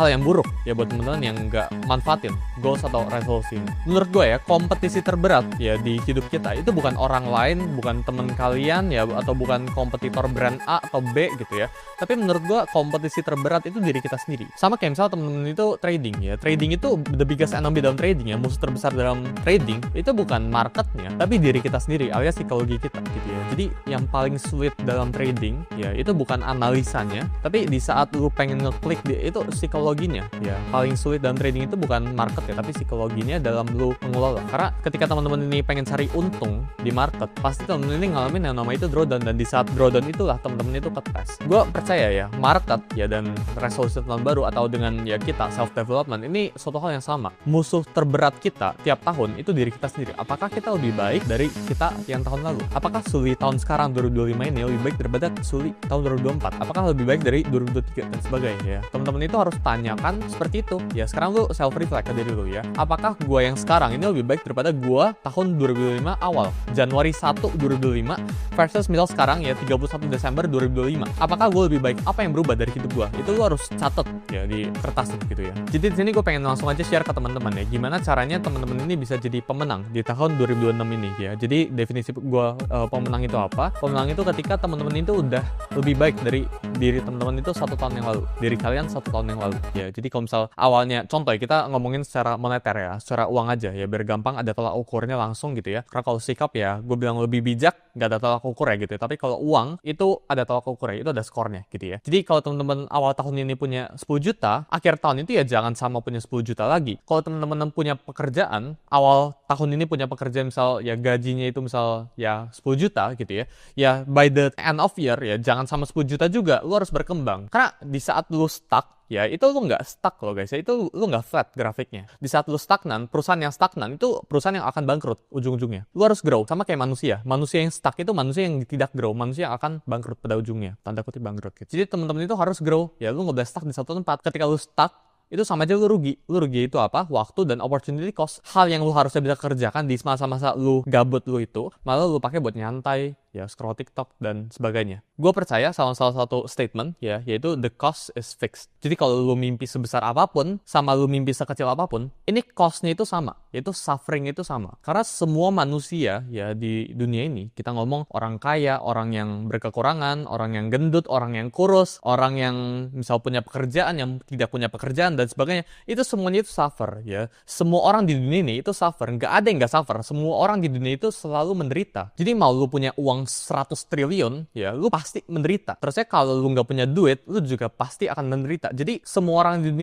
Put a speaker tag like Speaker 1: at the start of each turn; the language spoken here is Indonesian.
Speaker 1: hal yang buruk ya buat teman-teman yang nggak manfaatin goals atau resolusi ini. Menurut gue ya, kompetisi terberat ya di hidup kita itu bukan orang lain, bukan teman kalian ya, atau bukan kompetitor brand A atau B gitu ya. Tapi menurut gue kompetisi terberat itu diri kita sendiri. Sama kayak misalnya temen-temen itu trading ya. Trading itu the biggest enemy dalam trading ya. Musuh terbesar dalam trading itu bukan marketnya, tapi diri kita sendiri alias psikologi kita gitu ya. Jadi yang paling sulit dalam trading ya itu bukan analisanya, tapi di saat lu pengen ngeklik itu psikologinya ya. Paling sulit dalam trading itu bukan market ya, tapi psikologinya dalam lu mengelola. Karena ketika teman-teman ini pengen cari untung di market, pasti teman-teman ini ngalamin yang namanya itu drawdown, dan di saat drawdown itulah teman-teman itu ketes. Gue percaya ya, market ya dan resolusi tahun baru atau dengan ya kita self development ini suatu hal yang sama. Musuh terberat kita tiap tahun itu diri kita sendiri. Apakah kita lebih baik dari kita yang tahun lalu? Apakah Suli tahun sekarang 2025 ini lebih baik daripada Suli tahun 2024? Apakah lebih baik dari 2023 dan sebagainya ya? Teman-teman itu harus tanyakan seperti itu. Ya sekarang lu self reflect ke diri lu ya. Apakah gua yang sekarang ini lebih baik daripada gua tahun 2025 awal, Januari 1 2025 versus misal sekarang ya 31 Desember 2025? Apakah gua lebih baik? Apa yang berubah dari hidup gua? Itu lu harus catat ya di kertas gitu ya. Jadi di sini gue pengen langsung aja share ke teman-teman ya, gimana caranya teman-teman ini bisa jadi pemenang di tahun 2026 ini ya. Jadi definisi gue pemenang itu apa? Pemenang itu ketika teman-teman itu udah lebih baik dari diri teman-teman itu 1 tahun yang lalu, diri kalian 1 tahun yang lalu ya. Jadi kalau misal awalnya, contoh ya, kita ngomongin secara moneter ya, secara uang aja ya, biar gampang ada tolak ukurnya langsung gitu ya. Karena kalau sikap ya, gue bilang lebih bijak, nggak ada tolak ukur ya gitu ya. Tapi kalau uang itu ada tolak ukur ya, itu ada skornya gitu ya. Jadi kalau teman-teman awal tahun ini punya 10 juta, akhir tahun itu ya jangan sama punya 10 juta lagi. Kalau teman-teman punya pekerjaan, awal tahun ini punya pekerjaan misal ya gajinya itu misal ya 10 juta gitu ya. Ya by the end of year ya jangan sama 10 juta juga, lu harus berkembang. Karena di saat lu stuck ya, itu lu nggak stuck loh guys ya, itu lu nggak flat grafiknya. Di saat lu stagnan, perusahaan yang stagnan itu perusahaan yang akan bangkrut ujung-ujungnya. Lu harus grow, sama kayak manusia. Manusia yang stuck itu manusia yang tidak grow, manusia yang akan bangkrut pada ujungnya, tanda kutip bangkrut gitu. Jadi teman-teman itu harus grow ya, lu nggak boleh stuck di satu tempat. Ketika lu stuck itu sama aja lu rugi. Lu rugi itu apa? Waktu dan opportunity cost. Hal yang lu harusnya bisa kerjakan di masa-masa lu gabut lu itu, malah lu pakai buat nyantai, ya scroll TikTok dan sebagainya. Gue percaya sama salah satu statement ya, yaitu the cost is fixed. Jadi kalau lu mimpi sebesar apapun sama lu mimpi sekecil apapun, ini cost-nya itu sama, yaitu suffering itu sama. Karena semua manusia ya di dunia ini, kita ngomong orang kaya, orang yang berkekurangan, orang yang gendut, orang yang kurus, orang yang misal punya pekerjaan, yang tidak punya pekerjaan dan sebagainya, itu semuanya itu suffer ya. Semua orang di dunia ini itu suffer, nggak ada yang nggak suffer. Semua orang di dunia itu selalu menderita. Jadi mau lu punya uang 100 triliun ya, lu pasti menderita. Terusnya kalau lu nggak punya duit, lu juga pasti akan menderita. Jadi semua orang di dunia